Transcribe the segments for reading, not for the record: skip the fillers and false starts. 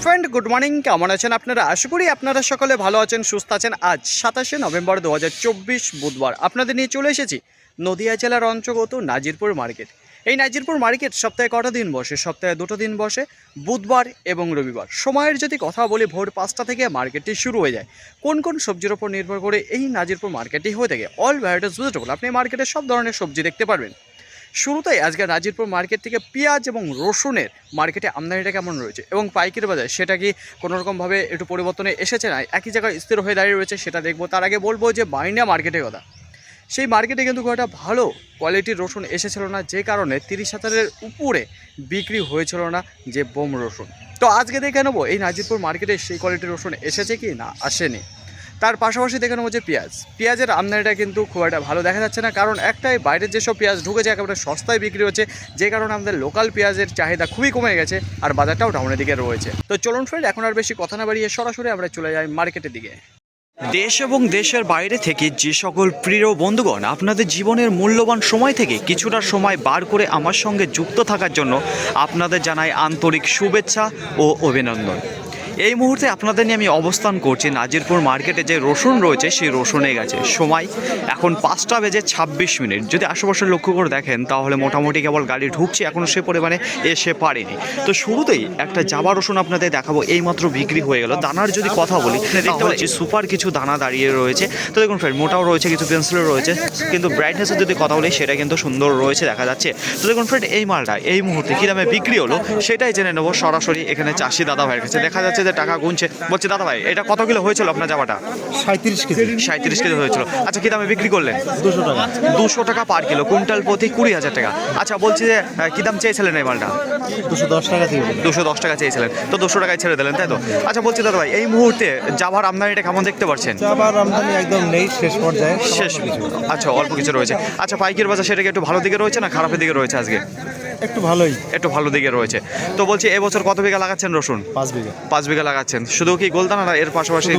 Friend good morning, কেমন আছেন আপনারা? আশা করি আপনারা সকলে ভালো আছেন, সুস্থ আছেন। আজ 27শে নভেম্বর 2024 বুধবার আপনাদের নিয়ে চলে এসেছি নদিয়া জেলার অন্তর্গত নাজিরপুর মার্কেট। এই নাজিরপুর মার্কেট সপ্তাহে কটা দিন বসে? সপ্তাহে দুটো দিন বসে, বুধবার এবং রবিবার। সময়ের যদি কথা বলি, ভোর 5টা থেকে মার্কেটটি শুরু হয়ে যায়। কোন কোন সবজির ওপর নির্ভর করে এই নাজিরপুর মার্কেটটি হয়ে থাকে? অল ভ্যারাইটিস ভেজিটেবল, আপনি মার্কেটে সব ধরনের সবজি দেখতে পারবেন। শুরুতেই আজকে নাজিরপুর মার্কেট থেকে পেঁয়াজ এবং রসুনের মার্কেটে আমদানিটা কেমন রয়েছে এবং পাইকারি বাজার সেটা কি কোনোরকমভাবে একটু পরিবর্তনে এসেছে না একই জায়গায় স্থির হয়ে দাঁড়িয়ে রয়েছে সেটা দেখবো। তার আগে বলবো যে বাইনা মার্কেটের কথা। সেই মার্কেটে কিন্তু খুব একটা ভালো কোয়ালিটির রসুন এসেছিল না, যে কারণে 30,000-এর উপরে বিক্রি হয়েছিল না যে বোম রসুন। তো আজকে দেখে নেবো এই নাজিরপুর মার্কেটে সেই কোয়ালিটির রসুন এসেছে কি না আসেনি। তার পাশাপাশি দেখে নেবো যে পেঁয়াজের আমদানিটা কিন্তু খুব একটা ভালো দেখা যাচ্ছে না, কারণ একটাই বাইরের যেসব পেঁয়াজ ঢুকেছে একেবারে সস্তায় বিক্রি হচ্ছে, যে কারণে আমাদের লোকাল পেঁয়াজের চাহিদা খুবই কমে গেছে আর বাজারটাও ডাউনের দিকে রয়েছে। তো চলুন ফ্রেন্ড, এখন আর বেশি কথা না বাড়িয়ে সরাসরি আমরা চলে যাই মার্কেটের দিকে। দেশ এবং দেশের বাইরে থেকে যে সকল প্রিয় বন্ধুগণ আপনাদের জীবনের মূল্যবান সময় থেকে কিছুটা সময় বার করে আমার সঙ্গে যুক্ত থাকার জন্য আপনাদের জানাই আন্তরিক শুভেচ্ছা ও অভিনন্দন। এই মুহূর্তে আপনাদের নিয়ে আমি অবস্থান করছি নাজিরপুর মার্কেটে। যে রসুন রয়েছে সেই রসুনে গেছে সময় এখন 5:26। যদি আশেপাশে লক্ষ্য করে দেখেন তাহলে মোটামুটি কেবল গাড়ি ঢুকছে, এখনও সে পরিমাণে এসে পারেনি। তো শুরুতেই একটা জাবা রসুন আপনাদের দেখাবো, এইমাত্র বিক্রি হয়ে গেল। দানার যদি কথা বলি দেখতে পাচ্ছি সুপার কিছু দানা দাঁড়িয়ে রয়েছে। তো দেখুন ফ্রেন্ড, মোটাও রয়েছে, কিছু পেন্সিলও রয়েছে, কিন্তু ব্রাইটনেসের যদি কথা বলি সেটা কিন্তু সুন্দর রয়েছে দেখা যাচ্ছে। তো দেখুন ফ্রেন্ড, এই মালটা এই মুহূর্তে কী দামে বিক্রি হলো সেটাই জেনে নেবো সরাসরি এখানে চাষি দাদা ভাইয়ের কাছে। দেখা যাচ্ছে টাকা গুনছে। বলছি দাদা ভাই, এটা কত কিলো হয়েছিল আপনার জামাটা? 37 কেজি। 37 কেজি হয়েছিল। আচ্ছা, কি দামে বিক্রি করলেন? 200 টাকা। 200 টাকা পার কিলো, কুইন্টাল প্রতি 20,000 টাকা। আচ্ছা, বলছি যে কি দাম চেয়েছিলেন এই মালটা? 210 টাকা দিয়ে 210 টাকা চেয়েছিলেন, তো 200 টাকায় ছেড়ে দিলেন, তাই তো? আচ্ছা, বলছি দাদা ভাই, এই মুহূর্তে জাভার আমদানিটা কেমন দেখতে পাচ্ছেন? জাবার আমদানি একদম নেই, শেষ পর্যায়ে শেষ। আচ্ছা, অল্প কিছু রয়েছে। আচ্ছা, পাইকারি বাজার সেটা কি একটু ভালো দিকে রয়েছে না খারাপের দিকে রয়েছে? আজকে একটু ভালোই, একটু ভালো দিকে রয়েছে। তো বলছি এবছর কত বিঘা লাগাচ্ছেন রসুন? 5 বিঘা। 5 বিঘা লাগাচ্ছেন। শুধু কি গোলদানা না এর পাশাপাশি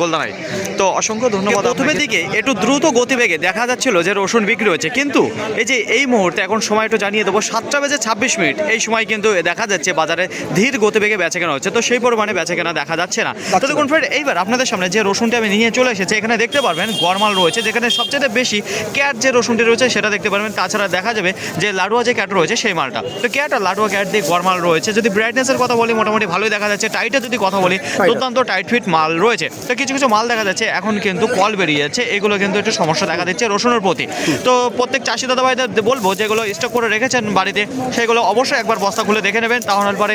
গোলদানাই? তো অসংখ্য ধন্যবাদ। প্রথমের দিকে একটু দ্রুত গতিবেগে দেখা যাচ্ছিল যে রসুন বিক্রি হচ্ছে, কিন্তু এই যে এই মুহূর্তে এখন সময় একটু জানিয়ে দেবো 7:26। এই সময় কিন্তু দেখা যাচ্ছে বাজারে ধীর গতিবেগে বেচাকেনা হচ্ছে, তো সেই পরিমাণে বেচাকেনা দেখা যাচ্ছে না। তো দেখুন ফ্রেন্ড, এইবার আপনাদের সামনে যে রসুনটা আমি নিয়ে চলে এসেছি এখানে দেখতে পারবেন গরমাল রয়েছে, যেখানে সবচেয়ে বেশি ক্যাট যে রসুনটি রয়েছে সেটা দেখতে পারবেন। তাছাড়া দেখা যাবে যে লাডুয়া যে ক্যাট রয়েছে সেই মালটা, তো ক্যাট আর লাডুয়া ক্যাট দিয়ে গরমাল রয়েছে। যদি ব্রাইটনেসের কথা বলি মোটামুটি ভালোই দেখা যাচ্ছে। টাইটের যদি কথা বলি দুর্দান্ত টাইট ফিট মাল রয়েছে। তো কিছু কিছু মাল দেখা যাচ্ছে এখন কিন্তু কল বেরিয়ে যাচ্ছে, এগুলো কিন্তু একটু সমস্যা দেখা দিচ্ছে রসুনের প্রতি। তো প্রত্যেক চাষি দাদা ভাইদের বলবো যেগুলো স্টক করে রেখেছেন বাড়িতে সেগুলো অবশ্যই একবার বস্তা খুলে দেখে নেবেন, তাহলে পরে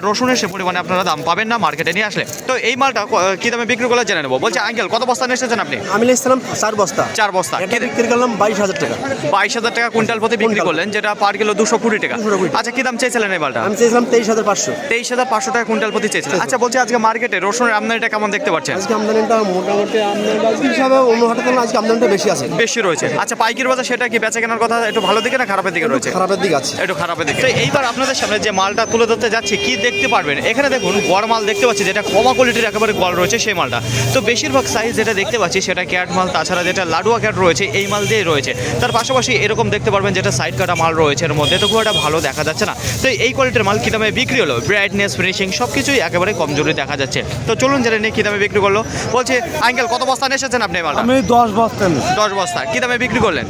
রসুনের সে পরিমাণে আপনারা দাম পাবেন না মার্কেটে নিয়ে আসলে। তো এই মালটা কি দামে বিক্রি করলে জেনে নেবো। বলছি আঙ্কেল, কত বস্তা নিয়ে এসেছেন আপনি? আমি নিয়েছিলাম 4 বস্তা। 4 বস্তা বিক্রি করলাম 22,000 টাকা। 22,000 টাকা কুইন্টাল প্রতি বিক্রি করলেন, যেটা পার কিলো 220 টাকা। আচ্ছা, কি দাম চেয়েছিলেন এই মালটা? আমি চেয়েছিলাম 23,500। 23,500 টাকা কুইন্টাল প্রতি চেয়েছিলেন। আচ্ছা, বলছি আজকে মার্কেটে রসুনের আমদানিটা কেমন দেখতে পাচ্ছেন? আজকে আমদানিটা মোটামুটি আমদানি হিসাবে অন্য হাটের তুলনায় আজকে আমদানিটা বেশি আছে। বেশি রয়েছে। আচ্ছা, পাইকারি বাজার সেটা কি বেচা কেনার কথা একটু ভালো দিকে না খারাপের দিকে রয়েছে? খারাপের দিকে আছে, একটু খারাপের দিকে। তো এইবার আপনাদের সামনে যে মালটা তুলে ধরতে যাচ্ছি কি দেখতে পারবেন, এখানে দেখুন গড় মাল দেখতে পাচ্ছি, যেটা কমা কোয়ালিটির একেবারে গড় রয়েছে সেই মালটা। তো বেশিরভাগ সাইজ যেটা দেখতে পাচ্ছি সেটা ক্যাট মাল, তাছাড়া যেটা লাডুয়া ক্যাট রয়েছে এই মাল দিয়ে রয়েছে। তার পাশাপাশি এরকম দেখতে পারবেন যেটা সাইড কাটা মাল রয়েছে এর মধ্যে, তো খুব একটা ভালো দেখা যাচ্ছে না। তো এই কোয়ালিটির মাল কী দামে বিক্রি হলো? ব্রাইটনেস, ফিনিশিং সব কিছুই একেবারে কমজোরি দেখা যাচ্ছে। তো চলুন জেনে নিয়ে কী দামে বিক্রি করলো। বলছে আঙ্কেল, কত বস্তা নিয়ে এসেছেন আপনি মালটা? আমি 10 বস্তা নিই। 10 বস্তা। কী দামে বিক্রি করলেন?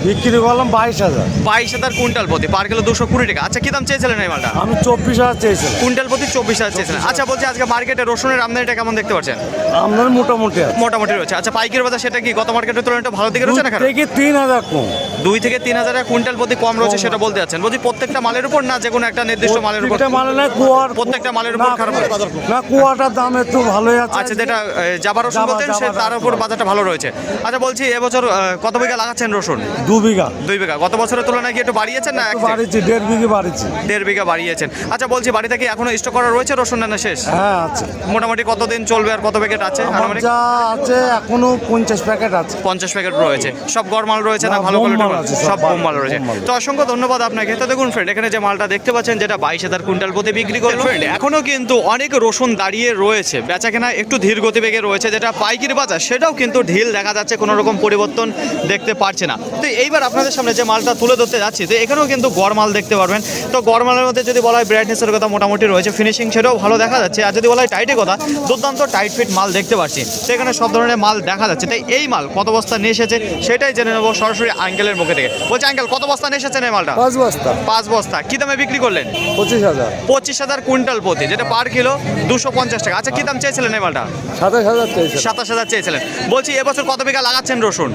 বিক্রি করলাম 22,000। 22,000 কুইন্টাল প্রতি, পার কিলো 220 টাকা। আচ্ছা, কি দাম চেয়েছিলেন এই মালটা? আমি 24,000 চেয়েছিলাম। কুইন্টাল প্রতি 24,000 চেয়েছিলেন। আচ্ছা, বলছি আজকে মার্কেটে রসুনের আমদানিটা কেমন দেখতে পাচ্ছেন? আমদানি মোটামুটি আছে। মোটামুটি রয়েছে। আচ্ছা, পাইকারি বাজার সেটা কি গত মার্কেটের তুলনায় একটু ভালো দিকে রয়েছে না খারাপ? 2 থেকে 3,000 কম। 2 থেকে 3,000 টাকা কুইন্টাল প্রতি কম রয়েছে সেটা বলতে যাচ্ছেন? বলছি প্রত্যেকটা মালের উপর না যে কোনো একটা নির্দিষ্ট মালের উপর? প্রত্যেকটা মালের উপর খারাপ না, কুয়াটার দাম একটু ভালোই আছে। আচ্ছা, যেটা জাবার রসুন বলতেন সে তার উপর বাজারটা ভালো রয়েছে। আচ্ছা, বলছি এবছর কত বিঘা লাগাচ্ছেন রসুন? 2 বিঘা। 2 বিঘা। গত বছরের তুলনায় কি একটু বাড়িয়েছেন না? বাড়িয়েছি, 1.5 বিঘা বাড়িয়েছি। 1.5 বিঘা বাড়িয়েছেন। আচ্ছা, বলছি বাড়িতে কি এখনো স্টক করা রয়েছে রসুন না শেষ? হ্যাঁ আছে। মোটামুটি কতদিন চলবে আর কত প্যাকেট আছে? যা আছে এখনো 50 প্যাকেট আছে। 50 প্যাকেট রয়েছে। সব গড় মাল রয়েছে না ভালো কোয়ালিটির মাল? সব বোম মাল রয়েছে। তো অসংখ্য ধন্যবাদ আপনাকে। তো দেখুন ফ্রেন্ড, এখানে যে মালটা দেখতে পাচ্ছেন যেটা 22,000 কুইন্টাল প্রতি বিক্রি করলো ফ্রেন্ড, এখনো কিন্তু অনেক রসুন দাঁড়িয়ে রয়েছে, বেচাকেনা একটু ধীর গতিবেগে রয়েছে। যেটা পাইকারি বাজার সেটাও কিন্তু ঢিল দেখা যাচ্ছে, কোনো রকম পরিবর্তন দেখতে পারছে না। তো এইবার আপনাদের সামনে যে মালটা তুলে ধরতে যাচ্ছি, তো এখানেও কিন্তু গড় মাল দেখতে পারবেন। তো গড় মালের মধ্যে যদি বলা হয় ব্রাইটনেসের কথা মোটামুটি রয়েছে, ফিনিশিং সেটাও ভালো দেখা যাচ্ছে। আর যদি বলা হয় টাইটের কথা, দুর্দান্ত টাইট ফিট মাল দেখতে পাচ্ছি। তো এখানে সব ধরনের মাল দেখা যাচ্ছে। তাই এই মাল কত বস্তা নিয়ে এসেছে সেটাই জেনে নেবো সরাসরি আঙ্কেলের মুখে থেকে। বলছি আঙ্কেল, কত বস্তা নিয়ে এসেছেন এই মালটা? 5 বস্তা 5 বস্তা। কি দামে বিক্রি করলেন? 25,000 25,000 কুইন্টাল প্রতি, যেটা পার কিলো 250 টাকা। আচ্ছা, কি দাম চেয়েছিলেন এই মালটা? 27,000 চেয়েছে। 27,000 চেয়েছিলেন। বলছি এবছর কত বিঘা লাগাচ্ছেন রসুন?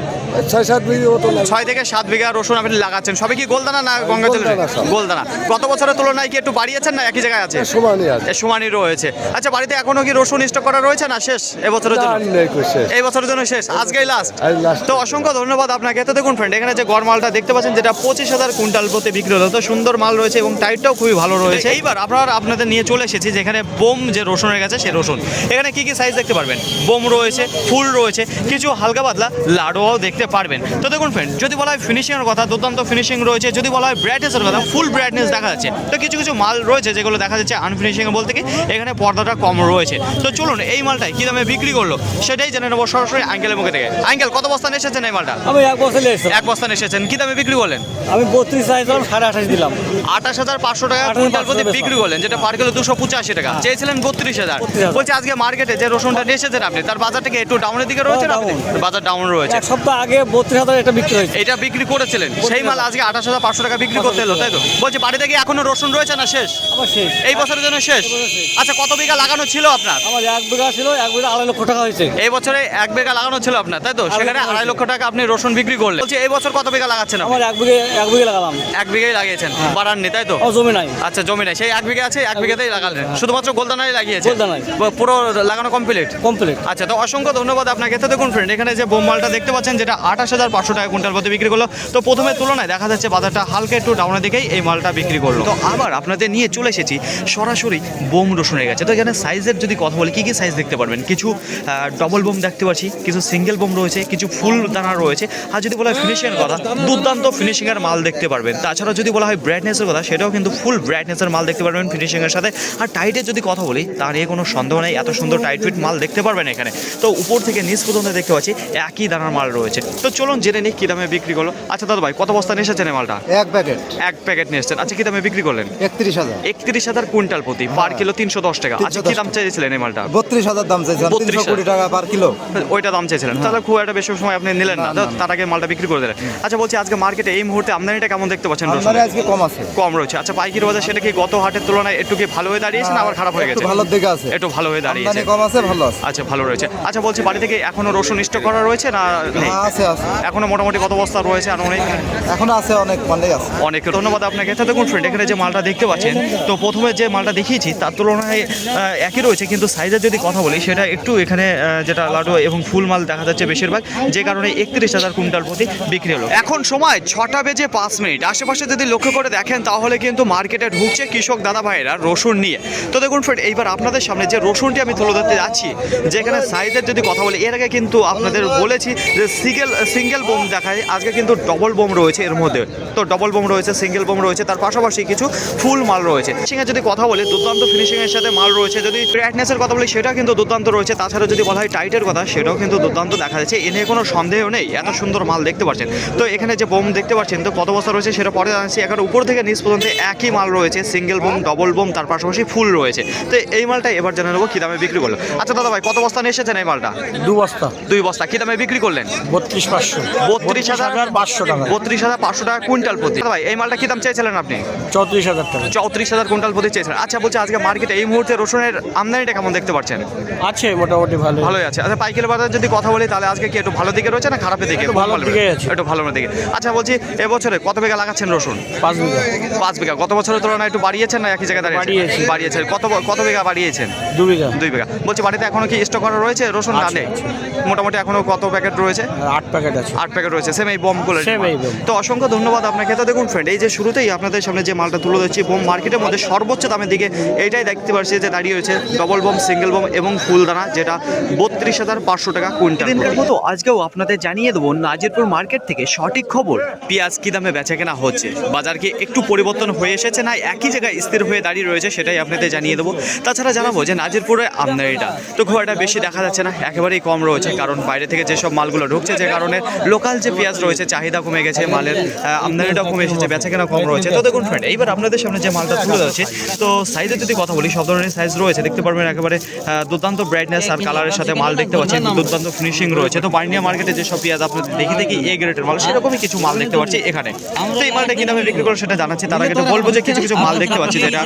6-7 বিঘে মতো লাগে। 6 থেকে 7 বিঘা রসুন আপনি লাগাচ্ছেন। সবে কি গোলদানা না গঙ্গাজল? গোলদানা সব। গোলদানা। গত বছরের তুলনায় কি একটু বাড়িয়েছেন না একই জায়গায় আছে? সমানই আছে। সমানই রয়েছে। আচ্ছা, বাড়িতে এখনো কি রসুন স্টক করা রয়েছে না শেষ এবছরের জন্য? আর নেই কইছে। এই বছরের জন্য শেষ, আজকেই লাস্ট। আজ last। তো অসংখ্য ধন্যবাদ আপনাকে। তো দেখুন ফ্রেন্ড, এখানে যে গড় মালটা দেখতে পাচ্ছেন যেটা 25,000 কুইন্টাল প্রতি বিক্রি হলো, তো সুন্দর মাল রয়েছে এবং টাইটটাও খুবই ভালো রয়েছে। এইবার আপনাদের নিয়ে চলে এসেছি যেখানে বোম যে রসুনের কাছে সে রসুন। এখানে কি কি সাইজ দেখতে পারবেন? বোম রয়েছে, ফুল রয়েছে, কিছু হালকা পাতলা লাডুও দেখতে পারবেন। তো দেখুন ফ্রেন্ড, যদি বলা হয় ফিনিশিংয়ের কথা, দুর্দান্ত ফিনিশিং রয়েছে। যদি বলা হয় ব্রাইটনেসের কথা, ফুল ব্রাইটনেস দেখা যাচ্ছে। তো কিছু কিছু মাল রয়েছে যেগুলো দেখা যাচ্ছে আনফিনিশিং বলতে কি এখানে পর্দাটা কম রয়েছে। তো চলুন এই মালটাই কি দামে বিক্রি করলো সেটাই জেনে নেবো সরাসরি আঙ্কেলের মুখে থেকে। আঙ্কেল, কত বস্তা নিয়ে এসেছেন এই মালটা? আমি 1 বছর এসেছি। 1 বস্তা নিয়ে এসেছেন। কি দামে বিক্রি করলেন? আমি 32 চাইছিলাম, 28.5 দিলাম। 28,500 টাকা কুইন্টাল প্রতি বিক্রি করলেন, যেটা পার কিলো 285 টাকা। চেয়েছিলেন 32,000। 32,000। বলছি আজকে মার্কেটে যে রসুনটা নিয়ে এসেছেন আপনি, তার বাজার থেকে একটু ডাউনের দিকে রয়েছে না? ডাউন। বাজার ডাউন রয়েছে। এক সপ্তাহ আগে 32,000 এটা বিক্রি হয়েছে। এটা বিক্রি করেছিলেন, সেই মাল আজকে 28,500 টাকা বিক্রি করতে এলো, তাই তো? বলছি বাড়িতে কি এখনো রসুন রয়েছে না শেষ? আমার শেষ। এই বছরের জন্য শেষ। আচ্ছা, কত বিঘা লাগানো ছিল আপনার? আমার 1 বিঘা ছিল, 1 বিঘা 2.5 লক্ষ টাকা হয়েছে। এই বছরে 1 বিঘা লাগানো ছিল আপনার, তাই তো? সেখানে 2.5 লক্ষ টাকা আপনি রসুন বিক্রি করলেন। বলছি এই বছর কত বিঘা লাগাচ্ছেন আপনি? আমার 1 বিঘা লাগালাম। 1 বিঘাই লাগিয়েছেন, বাড়াননি, তাই তো? আমার জমি নাই। আচ্ছা, জমি নাই, সেই 1 বিঘা আছে, 1 বিঘাতেই লাগালেন। শুধুমাত্র গোলদানাই লাগিয়েছে? গোলদানাই। পুরো লাগানো কমপ্লিট? কমপ্লিট। আচ্ছা, তো অসংখ্য ধন্যবাদ আপনাকে। তো দেখুন ফ্রেন্ড, এখানে যে বোম মালটা দেখতে পাচ্ছেন যেটা 28,500 টাকা কুইন্টাল প্রতি বিক্রি করলো, তো প্রথমে তুলনায় দেখা যাচ্ছে বাজারটা হালকা একটু ডাউনের দিকেই এই মালটা বিক্রি করলো। তো আবার আপনাদের নিয়ে চলে এসেছি সরাসরি বোম রসুনের কাছে। তো এখানে সাইজের যদি কথা বলি, কি কি সাইজ দেখতে পারবেন? কিছু ডবল বোম দেখতে পাচ্ছি, কিছু সিঙ্গেল বোম রয়েছে, কিছু ফুল দানা রয়েছে। আর যদি বলা হয় ফিনিশিংয়ের কথা, দুর্দান্ত ফিনিশিংয়ের মাল দেখতে পারবেন। তাছাড়া যদি বলা হয় ব্রাইটনেসের কথা, সেটাও কিন্তু ফুল ব্রাইটনেসের মাল দেখতে পারবেন ফিনিশিংয়ের সাথে। আর টাইটের যদি কথা বলি, তা নিয়ে কোনো সন্দেহ নেই, এত সুন্দর টাইট ফিট মাল দেখতে পারবেন এখানে। তো উপর থেকে নিচ পর্যন্ত দেখতে পাচ্ছি একই দানার মাল রয়েছে। তো চলুন জেনে নিই কী দামে বিক্রি করলো। আচ্ছা দাদা ভাই, কত বস্তা নিয়ে এসেছেন এই মালটা? 1 প্যাকেট 1 প্যাকেট নিয়ে এসেছেন। আচ্ছা, কি দামে বিক্রি করলেন? 31,000 31,000 কুইন্টাল প্রতি, পার কিলো 310 টাকা। আচ্ছা, কি দাম চেয়েছিলেন এই মালটা? 32,000 দাম চাইছেন। 320 টাকা পার কিলো। ওইটা দাম চেয়েছিলেন, তাহলে খুব একটা বেশি সময় আপনি নিলেন না, তার আগে মালটা বিক্রি করে দিলেন। আচ্ছা, বলছি আজকে মার্কেটে এই মুহূর্তে আমদানিটা কেমন দেখতে পাচ্ছেন? আমদানি আজকে কম আছে। কম রয়েছে। আচ্ছা, পাইকারি বাজার সেটা কি গত হাটের তুলনায় একটু কি ভালো হয়ে দাঁড়িয়েছে না আবার খারাপ হয়ে গেছে? একটু ভালোর দিকে আছে। একটু ভালো হয়ে দাঁড়িয়েছে। আমদানি কম আছে, ভালো আছে। আচ্ছা, ভালো রয়েছে। আচ্ছা, বলছি বাড়ি থেকে এখনো রসুন স্টক করা রয়েছে না নেই? আছে আছে। এখনো মোটামুটি কত বস্তা রয়েছে? আর অনেক এখন আছে, অনেক মালই আছে। অনেক ধন্যবাদ আপনাকে। তো দেখুন ফ্রেন্ড, এখানে যে মালটা দেখতে পাচ্ছেন, তো প্রথমে যে মালটা দেখিয়েছি তার তুলনায় একই রয়েছে, কিন্তু সাইজের যদি কথা বলি সেটা একটু এখানে যেটা লাডু এবং ফুল মাল দেখা যাচ্ছে বেশিরভাগ, যে কারণে 31,000 কুইন্টাল প্রতি বিক্রি হলো। এখন সময় 6টা বেজে 5 মিনিট। আশেপাশে যদি লক্ষ্য করে দেখেন তাহলে কিন্তু মার্কেটে ঢুকছে কৃষক দাদা ভাইয়েরা রসুন নিয়ে। তো দেখুন ফ্রেন্ড, এইবার আপনাদের সামনে যে রসুনটি আমি তুলে ধরতে যাচ্ছি, যেখানে সাইজের যদি কথা বলি, এর আগে কিন্তু আপনাদের বলেছি যে সিঙ্গেল বোম দেখায়, আজকে কিন্তু ডবল বোম রয়েছে এর মধ্যে। তো ডবল বোম রয়েছে, সিঙ্গেল বোম রয়েছে, তার পাশাপাশি কিছু ফুল মাল রয়েছে। ফিনিশিংয়ের যদি কথা বলি, দুর্দান্ত ফিনিশিংয়ের সাথে মাল রয়েছে। যদি ব্রাইটনেসের কথা বলি, সেটা কিন্তু দুর্দান্ত রয়েছে। তাছাড়া যদি বলা হয় টাইটের কথা, সেটাও কিন্তু দুর্দান্ত দেখা যাচ্ছে। এ নিয়ে কোনো সন্দেহ নেই, এত সুন্দর মাল দেখতে পাচ্ছেন। তো এখানে যে বোম দেখতে পাচ্ছেন, তো কত বস্তা রয়েছে সেটা পরে জানাচ্ছি। এখন উপর থেকে নিচ পর্যন্ত একই মাল রয়েছে, সিঙ্গেল বোম, ডবল বোম, তার পাশাপাশি ফুল রয়েছে। তো এই মালটা এবার জেনে নেবো কী দামে বিক্রি করলো। আচ্ছা দাদা ভাই, কত বস্তা নিয়ে এসেছেন এই মালটা? 2 বস্তা। 2 বস্তা। কী দামে বিক্রি করলেন? 32,500 32,500 টাকা। 32,500 টাকা কুইন্টাল প্রতি। দাদা ভাই, এই মালটা কী দাম চেয়েছিলেন আপনি? 34,000 টাকা। 34,000 কুইন্টাল প্রতি চেয়েছিলেন। আচ্ছা, বলছি আজকে মার্কেটে এই মুহূর্তে রসুনের আমদানিটা কেমন দেখতে পাচ্ছেন? আছে মোটামুটি ভালো। ভালোই আছে। আচ্ছা, পাইকারি বাজার যদি কথা বলি, তাহলে আজকে কি একটু ভালো দিকে রয়েছে না খারাপের দিকে? একটু ভালোর দিকেই আছে। একটু ভালোর দিকে। আচ্ছা, বলছি এবছরে কত বিঘা লাগাচ্ছেন রসুন? 5 বিঘা। 5 বিঘা। গত বছরের তুলনায় একটু বাড়িয়েছেন না একই জায়গায় দাঁড়িয়েছেন? বাড়িয়েছেন। কত বিঘা বাড়িয়েছেন? 2 বিঘা। 2 বিঘা। বলছি বাড়িতে এখনো কি স্টক করা রয়েছে রসুন? না নেই, মোটামুটি এখনো কত প্যাকেট রয়েছে? 8 প্যাকেট আছে। 8 প্যাকেট রয়েছে, সেম এই বোমগুলো। Same এই বোম। তো অসংখ্য ধন্যবাদ আপনাকে। তো দেখুন ফ্রেন্ড, এই যে শুরুতেই আপনাদের সামনে যে মালটা তুলে দিচ্ছি, বোম মার্কেটের মধ্যে সর্বোচ্চ দামের দিকে এইটাই দেখতে পাচ্ছি যে দাঁড়িয়ে রয়েছে ডবল বোম, সিঙ্গেল বোম এবং ফুলদানা, যেটা 32,500 টাকা কুইন্টাল। দিনের মতো আজকেও আপনাদের জানিয়ে দেবো নাজিরপুর মার্কেট থেকে সঠিক খবর। পেঁয়াজ কি দামে বেচা কেনা হচ্ছে, বাজার কি একটু পরিবর্তন হয়ে এসেছে না একই জায়গায় স্থির হয়ে দাঁড়িয়ে রয়েছে, সেটাই আপনাদের জানিয়ে দেবো। তাছাড়া জানাবো যে নাজিরপুরে আমদানিটা তো খুব একটা বেশি দেখা যাচ্ছে না, একেবারেই কম রয়েছে, কারণ বাইরে থেকে যেসব মালগুলো ঢুকছে, যে কারণে লোকাল যে পেঁয়াজ রয়েছে রয়েছে, চাহিদা কমে গেছে, মালের আমদানিটাও কমে এসেছে, বেচাকেনা কম রয়েছে। তো দেখুন ফ্রেন্ড, এইবার আপনাদের সামনে যে মালটা তুলে ধরছে, তো সাইজের যদি কথা বলি, সব ধরনের সাইজ রয়েছে, দেখতে পারবেন একেবারে দুর্দান্ত ব্রাইটনেস আর কালারের সাথে মাল দেখতে পাচ্ছেন, দুর্দান্ত ফিনিশিং রয়েছে। তো বার্নিয়া মার্কেটে যেসব পেঁয়াজ আপনাদের দেখি এ গ্রেডের মাল, সেরকমই কিছু মাল দেখতে পাচ্ছি এখানে। তো এই মালটা কি দামে বিক্রি করে সেটা জানাচ্ছি, তার আগে তো বলবো যে কিছু মাল দেখতে পাচ্ছি যেটা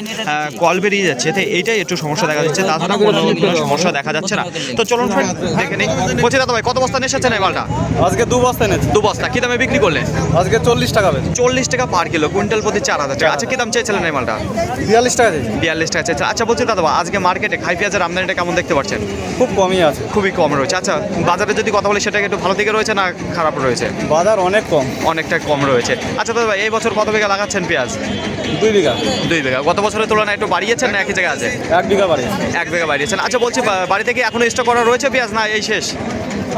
কল বেরিয়ে যাচ্ছে, তো এইটাই একটু সমস্যা দেখা যাচ্ছে, তাছাড়া কোনো সমস্যা দেখা যাচ্ছে না। তো চলুন ফ্রেন্ড দেখে নিই। বলছি দাদা ভাই, কত বস্তা নিয়ে এসেছেন এই মালটা? আজকে 2 বস্তা এনেছি। 2 বস্তা। কি দামে বিক্রি করলেন? আজকে 40 টাকা বেশি। 40 টাকা পার কিলো, কুইন্টাল প্রতি 4000 টাকা। আচ্ছা, কি দাম চেয়েছিলেন এই মালটা? 42 টাকা দিয়েছি। 42 টাকা চেয়েছিলেন। আচ্ছা বলছি দাদা ভাই, আজকে মার্কেটে খাই পেঁয়াজের আমদানিটা কেমন দেখতে পাচ্ছেন? খুব কমই আছে, খুবই কম রয়েছে। আচ্ছা, বাজারে যদি কথা বলি সেটা একটু ভালো দিকে রয়েছে না খারাপ রয়েছে? বাজার অনেক কম, অনেকটা কম রয়েছে। আচ্ছা দাদা ভাই, এই বছর কত বিঘা লাগাচ্ছেন পেঁয়াজ? 2 বিঘা। 2 বিঘা। গত বছরের তুলনায় একটু বাড়িয়েছেন না একই জায়গায় আছে? 1 বিঘা বাড়ি। 1 বিঘা বাড়িয়েছেন। আচ্ছা বলছি, বাড়িতে কি এখনো স্টক করা রয়েছে পেঁয়াজ, না এই শেষ?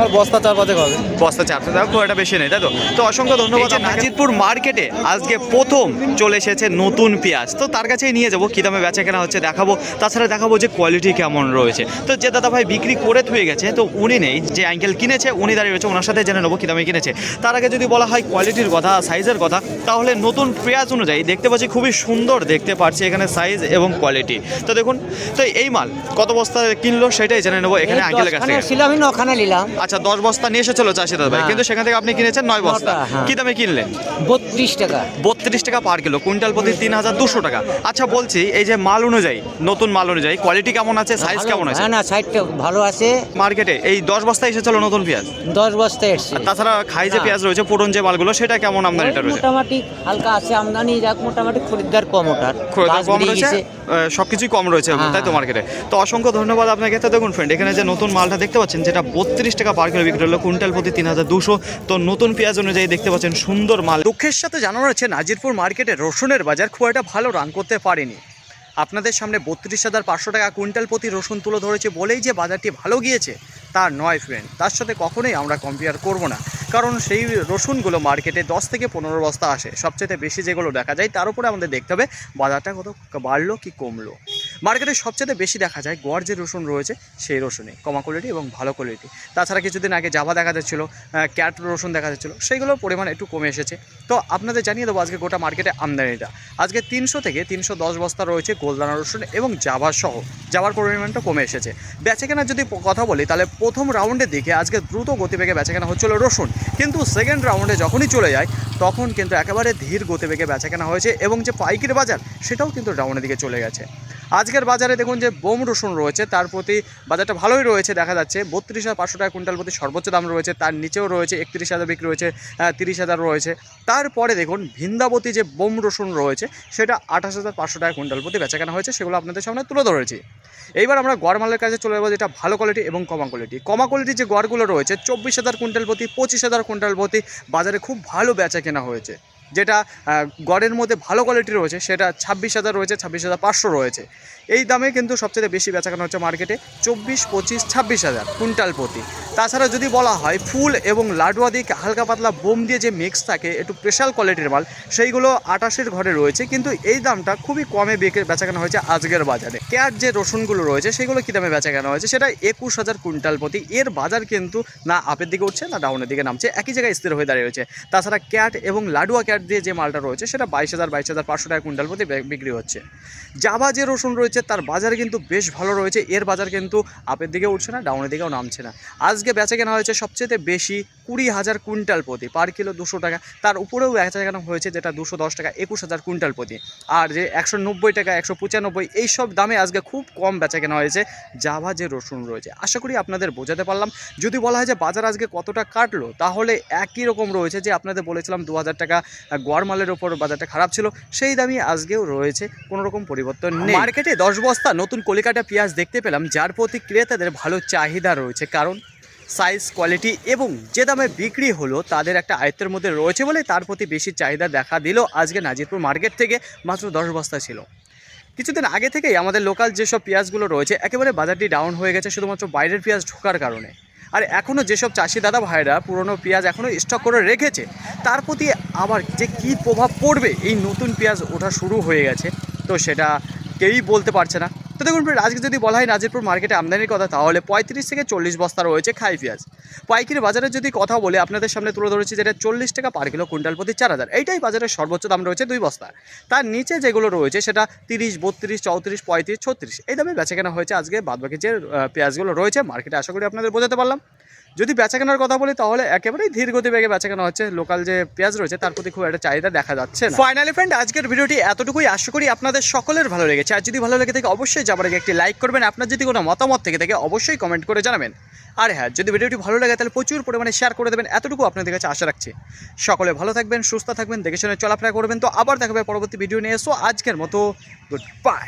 আর বস্তা 4-5 হবে। বস্তা 4 টাকা, খুব একটা বেশি নেই, তাই তো? তো অসংখ্য ধন্যবাদ। নাজিরপুর মার্কেটে আজকে প্রথম চলে এসেছে নতুন পেঁয়াজ, তো তার কাছেই নিয়ে যাবো, কী দামে বেচা কেনা হচ্ছে দেখাবো, তাছাড়া দেখাবো যে কোয়ালিটি কেমন রয়েছে। তো যে দাদা ভাই বিক্রি করে থুয়ে গেছে, তো উনি নেই, যে আঙ্কেল কিনেছে উনি দাঁড়িয়ে রয়েছে, ওনার সাথে জেনে নেবো কী দামে কিনেছে। তার আগে যদি বলা হয় কোয়ালিটির কথা, সাইজের কথা, তাহলে নতুন পেঁয়াজ অনুযায়ী দেখতে পাচ্ছি খুবই সুন্দর দেখতে পাচ্ছি এখানে সাইজ এবং কোয়ালিটি। তো দেখুন, তো এই মাল কত বস্তা কিনলো সেটাই জেনে নেবো এখানে আঙ্কেলের কাছ থেকে। ওখানে নিলাম। আচ্ছা, 10 বস্তা নিয়ে এসেছিল চাষি দাদা ভাই, হ্যাঁ। কিন্তু সেখান থেকে আপনি কিনেছেন 9 বস্তা। হ্যাঁ। কি দামে কিনলেন? 32 টাকা। 32 টাকা পার কিলো, কুইন্টাল প্রতি 3200 টাকা। আচ্ছা বলছি, এই যে মাল অনুযায়ী, নতুন মাল অনুযায়ী কোয়ালিটি কেমন আছে, সাইজ কেমন আছে? হ্যাঁ না, সাইডটা ভালো আছে। মার্কেটে এই 10 বস্তা এসেছিল নতুন পেঁয়াজ, 10 বস্তা এসছে। আর তাছাড়া খাই যে পেঁয়াজ রয়েছে, পুরন যে মালগুলো, সেটা কেমন আমদানিটা রয়েছে? মোটামুটি হালকা আছে আমদানি, যাক মোটামুটি খরিদ্দার কম ওঠার। খরচ কম রয়েছে, সবকিছুই কম রয়েছে, তাই তো মার্কেটে? তো অসংখ্য ধন্যবাদ আপনাকে। তো দেখুন ফ্রেন্ড, এখানে যে নতুন মালটা দেখতে পাচ্ছেন, যেটা 32 টাকা পার কিলো বিক্রি হলো, কুইন্টাল প্রতি 3200। তো নতুন পেঁয়াজ অনুযায়ী দেখতে পাচ্ছেন সুন্দর মাল। দুঃখের সাথে জানানো হচ্ছে, নাজিরপুর মার্কেটে রসুনের বাজার খুব একটা ভালো রান করতে পারেনি। আপনাদের সামনে 32,500 টাকা কুইন্টাল প্রতি রসুন তুলে ধরেছে বলেই যে বাজারটি ভালো গিয়েছে তা নয় ফ্রেন্ড, তার সাথে কখনোই আমরা কম্পেয়ার করব না, কারণ সেই রসুনগুলো মার্কেটে 10 থেকে 15 বস্তা আসে, সবচেয়ে বেশি যেগুলো দেখা যায় তার উপরে আমাদের দেখতে হবে বাজারটা কত বাড়লো কি কমলো। মার্কেটে সবচেয়ে বেশি দেখা যায় গড় যে রসুন রয়েছে সেই রসুনে কমা কোয়ালিটি এবং ভালো কোয়ালিটি। তাছাড়া কিছুদিন আগে জাভা দেখা যাচ্ছিলো, ক্যাট রসুন দেখা যাচ্ছিলো, সেইগুলোর পরিমাণ একটু কমে এসেছে। তো আপনাদের জানিয়ে দেবো আজকে গোটা মার্কেটে আমদানিটা আজকে 300 থেকে 310 বস্তা রয়েছে গোলদানা রসুন এবং জাভা সহ, জাভার পরিমাণটা কমে এসেছে। বেচাকেনার যদি কথা বলি, তাহলে প্রথম রাউন্ডের দিকে আজকে দ্রুত গতিবেগে বেচাকেনা হচ্ছিল রসুন, কিন্তু সেকেন্ড রাউন্ডে যখনই চলে যায় তখন কিন্তু একেবারে ধীর গতিবেগে বেচাকেনা হয়েছে এবং যে পাইকারি বাজার সেটাও কিন্তু ডাউনের দিকে চলে গেছে। আজকের বাজারে দেখুন যে বোম রসুন রয়েছে, তার প্রতি বাজারটা ভালোই রয়েছে, দেখা যাচ্ছে 32,500 টাকা কুইন্টাল প্রতি সর্বোচ্চ দাম রয়েছে, তার নিচেও রয়েছে 31,000 বিক্রি রয়েছে, 30,000 রয়েছে। তারপরে দেখুন ভিন্দাবতী যে বোম রসুন রয়েছে সেটা 28,500 টাকা কুইন্টাল প্রতি বেচাকেনা হয়েছে, সেগুলো আপনাদের সামনে তুলে ধরেছি। এইবার আমরা গড় মালের কাছে চলে যাবো, যেটা ভালো কোয়ালিটি এবং কমা কোয়ালিটি। কমা কোয়ালিটির যে গড়গুলো রয়েছে 24,000 কুইন্টাল প্রতি, 25,000 কুইন্টাল প্রতি বাজারে খুব ভালো বেচা কেনা হয়েছে। যেটা গড়ের মধ্যে ভালো কোয়ালিটি রয়েছে সেটা 26,000 রয়েছে, 26,500 রয়েছে। এই দামে কিন্তু সবচেয়ে বেশি বেচাকেনা হচ্ছে মার্কেটে 24, 25, 26,000 কুইন্টাল প্রতি। তাছাড়া যদি বলা হয় ফুল এবং লাডুয়া দিয়ে হালকা পাতলা বোম দিয়ে যে মিক্স থাকে, একটু স্পেশাল কোয়ালিটির মাল, সেইগুলো 28-এর ঘরে রয়েছে, কিন্তু এই দামটা খুবই কমে বেচাকেনা হয়েছে আজকের বাজারে। ক্যাট যে রসুনগুলো রয়েছে সেগুলো কী দামে বেচাকেনা হয়েছে, সেটা 21,000 কুইন্টাল প্রতি। এর বাজার কিন্তু না আপের দিকে উঠছে না ডাউনের দিকে নামছে, একই জায়গায় স্থির হয়ে দাঁড়িয়ে রয়েছে। তাছাড়া ক্যাট এবং লাডুয়া ক্যাট দিয়ে যে মালটা রয়েছে সেটা 22,500 টাকা কুইন্টাল প্রতি বিক্রি হচ্ছে। জাভা যে রসুন রয়েছে তার বাজার কিন্তু বেশ ভালো রয়েছে, এর বাজার কিন্তু আপের দিকে উঠছে না ডাউনের দিকেও নামছে না। আজকে বেচাকেনা হয়েছে সবচেয়ে বেশি 20,000 কুইন্টাল প্রতি, পার কিলো 200 টাকা, তার উপরেও বেচাকেনা হয়েছে যেটা 210 টাকা, 21,000 কুইন্টাল প্রতি। আর যে 190 টাকা, 195 এইসব দামে আজকে খুব কম বেচাকেনা হয়েছে জাভা যে রসুন রয়েছে। আশা করি আপনাদের বোঝাতে পারলাম। যদি বলা হয় যে বাজার আজকে কতটা কাটলো, তাহলে একই রকম রয়েছে, যে আপনাদের বলেছিলাম 2,000 টাকা গড় মালের ওপর বাজারটা খারাপ ছিল, সেই দামই আজকেও রয়েছে, কোনো রকম পরিবর্তন নেই। মার্কেটে 10 বস্তা নতুন কলিকাটা পেঁয়াজ দেখতে পেলাম, যার প্রতি ক্রেতাদের ভালো চাহিদা রয়েছে, কারণ সাইজ কোয়ালিটি এবং যে দামে বিক্রি হলো তাদের একটা আয়ত্তের মধ্যে রয়েছে বলে তার প্রতি বেশি চাহিদা দেখা দিল। আজকে নাজিরপুর মার্কেট থেকে মাত্র 10 বস্তা ছিল। কিছুদিন আগে থেকেই আমাদের লোকাল যেসব পেঁয়াজগুলো রয়েছে একেবারে বাজারটি ডাউন হয়ে গেছে শুধুমাত্র বাইরের পেঁয়াজ ঢোকার কারণে। আর এখনও যেসব চাষি দাদা ভাইরা পুরনো পেঁয়াজ এখনও স্টক করে রেখেছে, তার প্রতি আবার যে কী প্রভাব পড়বে এই নতুন পেঁয়াজ ওঠা শুরু হয়ে গেছে, তো সেটা কেউই বলতে পারছে না। তো তো দেখুন friend, আজকে যদি বলা হয় নাজিরপুর মার্কেটে আমদানির কথা, তাহলে 35 থেকে 40 বস্তা রয়েছে খাই পেঁয়াজ। পাইকারি বাজারে যদি কথা বলে আপনাদের সামনে তুলে ধরেছি, যেটা 40 টাকা পার কিলো, কুইন্টাল প্রতি 4000। এইটাই বাজারের সর্বোচ্চ দাম রয়েছে 2 বস্তা। তার নিচে যেগুলো রয়েছে সেটা 30, 32, 34, 35, 36 এই দামে বেচাকেনা হয়েছে আজকে। বাদবাকি যে পেঁয়াজগুলো রয়েছে মার্কেটে, আশা করি আপনাদের বোঝাতে পারলাম। যদি বেচাকেনার কথা বলি তাহলে একেবারেই ধীর গতিবেগে বেচাকেনা হচ্ছে। লোকাল যে পেঁয়াজ রয়েছে তার প্রতি খুব একটা চাহিদা দেখা যাচ্ছে না। ফাইনালি ফ্রেন্ড, আজকের ভিডিওটি এতটুকুই। আশা করি আপনাদের সকলের ভালো লেগেছে। আর যদি ভালো লেগে থাকে অবশ্যই যাবার আগে একটি লাইক করবেন। আপনার যদি কোনো মতামত থেকে থাকে অবশ্যই কমেন্ট করে জানাবেন। আর হ্যাঁ, যদি ভিডিওটি ভালো লাগে তাহলে প্রচুর পরিমাণে শেয়ার করে দেবেন। এতটুকু আপনাদের কাছে আশা রাখছি। সকলে ভালো থাকবেন, সুস্থ থাকবেন, দেখে শুনে চলাফেরা করবেন। তো আবার দেখাবে পরবর্তী ভিডিও নিয়ে। এসো আজকের মতো গুড বাই।